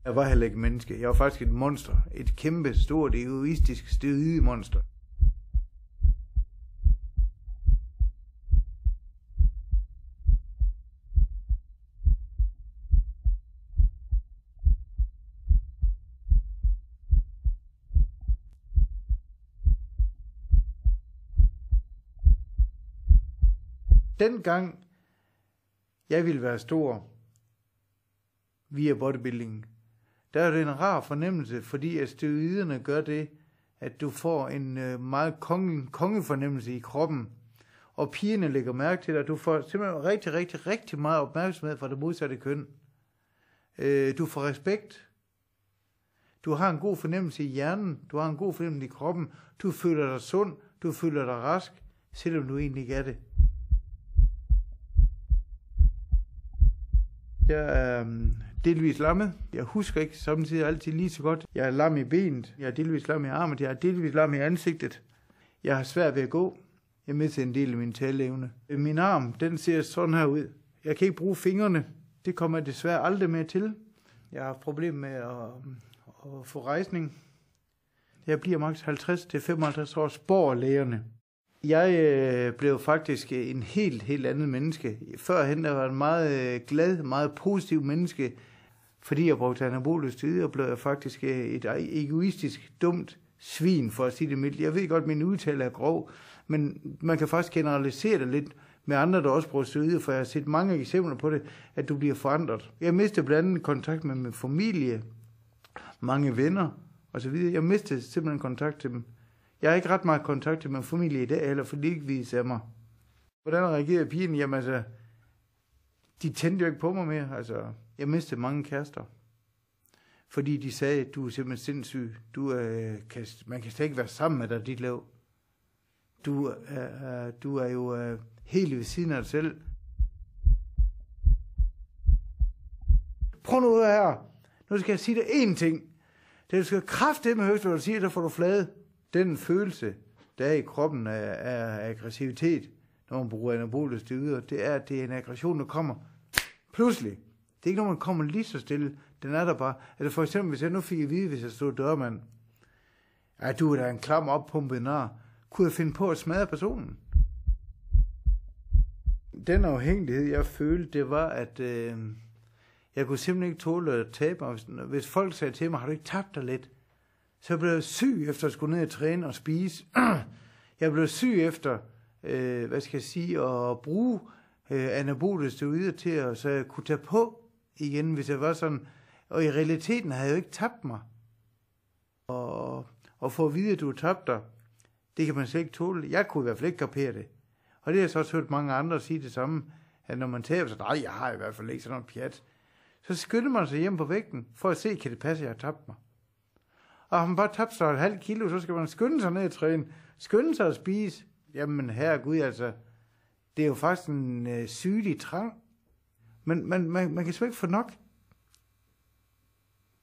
Jeg var heller ikke menneske. Jeg var faktisk et monster. Et kæmpe, stort, egoistisk, steroide monster. Dengang jeg ville være stor via bodybuilding, der er det en rar fornemmelse, fordi at steroiderne gør det, at du får en meget kongefornemmelse i kroppen, og pigerne lægger mærke til dig, at du får simpelthen rigtig meget opmærksomhed fra det modsatte køn. Du får respekt. Du har en god fornemmelse i hjernen, du har en god fornemmelse i kroppen, du føler dig sund, du føler dig rask, selvom du egentlig ikke er det. Jeg er delvis lammet. Jeg husker ikke samtidig altid lige så godt. Jeg er lam i benet. Jeg er delvis lam i armen. Jeg er delvis lam i ansigtet. Jeg har svært ved at gå. Jeg mister en del af min taleevne. Min arm, den ser sådan her ud. Jeg kan ikke bruge fingrene. Det kommer jeg desværre aldrig mere til. Jeg har problemer med at få rejsning. Jeg bliver maks 50-55 år, spår lægerne. Jeg blev faktisk en helt andet menneske. Førhen der var jeg en meget glad, meget positiv menneske. Fordi jeg brugte anabolisk steroider, blev jeg faktisk et egoistisk, dumt svin, for at sige det mildt. Jeg ved godt, at min udtale er grov, men man kan faktisk generalisere det lidt med andre, der også bruger steroider, for jeg har set mange eksempler på det, at du bliver forandret. Jeg mistede blandt andet kontakt med min familie, mange venner osv. Jeg mistede simpelthen kontakt til dem. Jeg har ikke ret meget kontakt til min familie i dag, heller, for de ikke viser mig. Hvordan reagerede pigen? Jamen altså, de tændte jo ikke på mig mere. Altså, jeg mistede mange kærester. Fordi de sagde, at du er simpelthen sindssyg. Man kan slet ikke være sammen med dig, dit liv. Du er jo helt ved siden af dig selv. Prøv nu her. Nu skal jeg sige dig én ting. Det du skal kraftedeme højst, hvad du siger, der får du flade. Den følelse, der er i kroppen af aggressivitet, når man bruger anabolisk steroider, det er, at det er en aggression, der kommer pludselig. Det er ikke noget, man kommer lige så stille. Den er der bare. Altså for eksempel, hvis jeg nu fik at vide, hvis jeg stod dørmand, at du er da en klam oppumpet nar, kunne jeg finde på at smadre personen. Den afhængighed, jeg følte, det var, at jeg kunne simpelthen ikke tåle at tabe mig. Hvis folk sagde til mig, har du ikke tabt dig lidt? Så blev jeg syg efter at skulle ned og træne og spise. Jeg blev syg efter, at bruge anabolisk steroider til, så jeg kunne tage på igen, hvis jeg var sådan. Og i realiteten havde jeg jo ikke tabt mig. Og for at vide, at du har tabt dig, det kan man slet ikke tåle. Jeg kunne i hvert fald ikke kapere det. Og det har jeg så også hørt mange andre sige det samme, at når man taber sig, nej, jeg har i hvert fald ikke sådan noget pjat. Så skynder man sig hjem på vægten, for at se, kan det passe, at jeg har tabt mig. Og har man bare tabt sig 0,5 kilo, så skal man skynde sig ned og træne, skynde sig at spise. Jamen herregud, altså, det er jo faktisk en sygelig trang. Men man kan slet ikke få nok.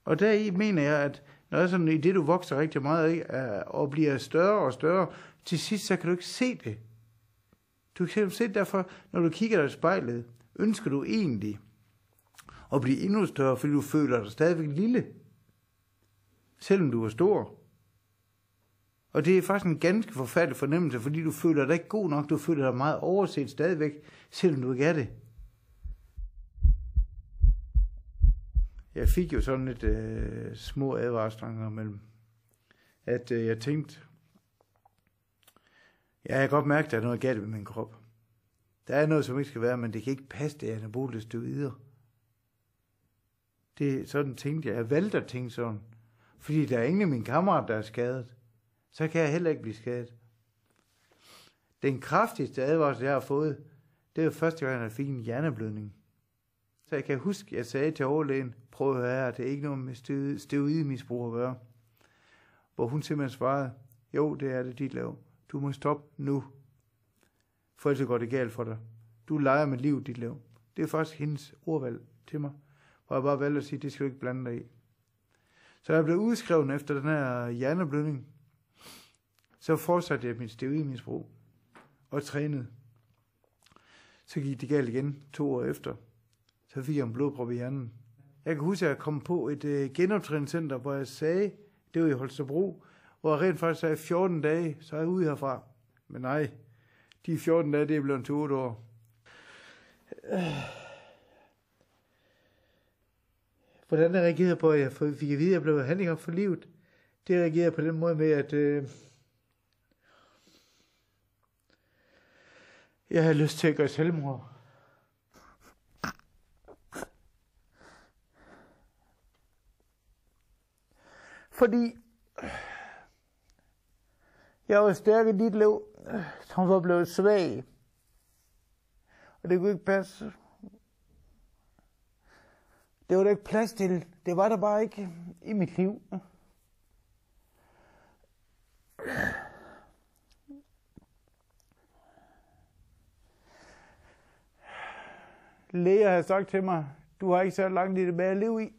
Og deri mener jeg, at når det er sådan, i det du vokser rigtig meget, ikke, og bliver større og større, til sidst så kan du ikke se det. Du kan se det derfor, når du kigger dig i spejlet, ønsker du egentlig at blive endnu større, fordi du føler dig stadigvæk lille, selvom du er stor. Og det er faktisk en ganske forfærdelig fornemmelse, fordi du føler dig ikke god nok, du føler dig meget overset stadigvæk, selvom du ikke er det. Jeg fik jo sådan lidt små advarsler mellem, at jeg tænkte, ja, jeg kan godt mærke, at der er noget galt med min krop. Der er noget, som ikke skal være, men det kan ikke passe, det er anabolisk steroider. Det sådan tænkte jeg. Jeg valgte at tænke sådan. Fordi der er ingen af mine kammerater, der er skadet. Så kan jeg heller ikke blive skadet. Den kraftigste advarsel, jeg har fået, det var første gang, jeg fik en hjerneblødning. Så jeg kan huske, jeg sagde til overlægen, prøv at høre, det er ikke noget med steroidemisbrug at gøre. Hvor hun simpelthen svarede, jo, det er det, dit lav. Du må stoppe nu. For ellers går det galt for dig. Du leger med livet, dit lav. Det er faktisk hendes ordvalg til mig. Hvor jeg bare valgte at sige, det skal du ikke blande dig i. Så jeg blev udskrevet efter den her hjerneblødning. Så fortsatte jeg mit steroidemisbrug og trænede. Så gik det galt igen 2 år efter. Så fik jeg en blodprop i hjernen. Jeg kan huske, at jeg kom på et genoptræningscenter, hvor jeg sagde, det var i Holstebro, hvor jeg rent faktisk sagde 14 dage, så er jeg ude herfra. Men nej, de 14 dage, det er blevet til 8 år. Hvordan jeg reagerede på, at jeg fik at vide, at jeg blev handicap for livet, det reagerede på den måde med, at jeg havde lyst til at gøre selvmord. Fordi jeg var stærk i dit liv, som var blevet svag. Og det kunne ikke passe. Det var der ikke plads til. Det var der bare ikke i mit liv. Læger havde sagt til mig, du har ikke så langt i det med at leve i.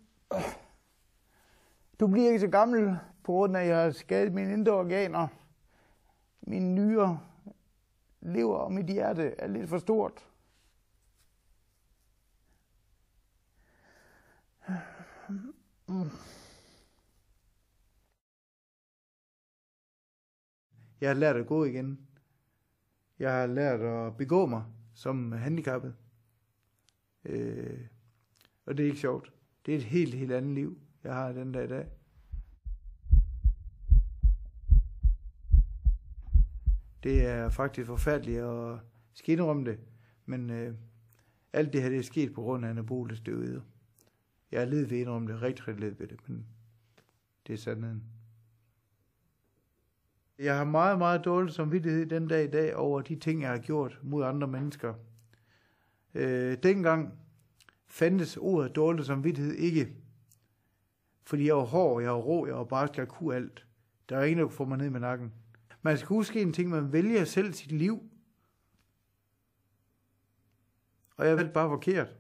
Du bliver ikke så gammel, på grund af, at jeg har skadet mine indre organer. Mine nyrer, lever og mit hjerte er lidt for stort. Jeg har lært at gå igen. Jeg har lært at begå mig som handicappet. Og det er ikke sjovt. Det er et helt andet liv, jeg har den dag i dag. Det er faktisk forfærdeligt at indrømme det, men alt det her det er sket på grund af anabole steroider. Jeg er lidt ved at indrømme det, rigtig lidt ved det, men det er sandheden. Jeg har meget dårlig samvittighed den dag i dag over de ting, jeg har gjort mod andre mennesker. Dengang fandtes ordet dårlig samvittighed ikke, fordi jeg var hård, jeg var rå, jeg var barsk, jeg kunne alt. Der var ingen, der kunne få mig ned med nakken. Man skal huske en ting, man vælger selv sit liv. Og jeg valgte bare forkert.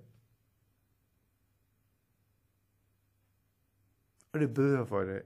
Og det bøder for i dag.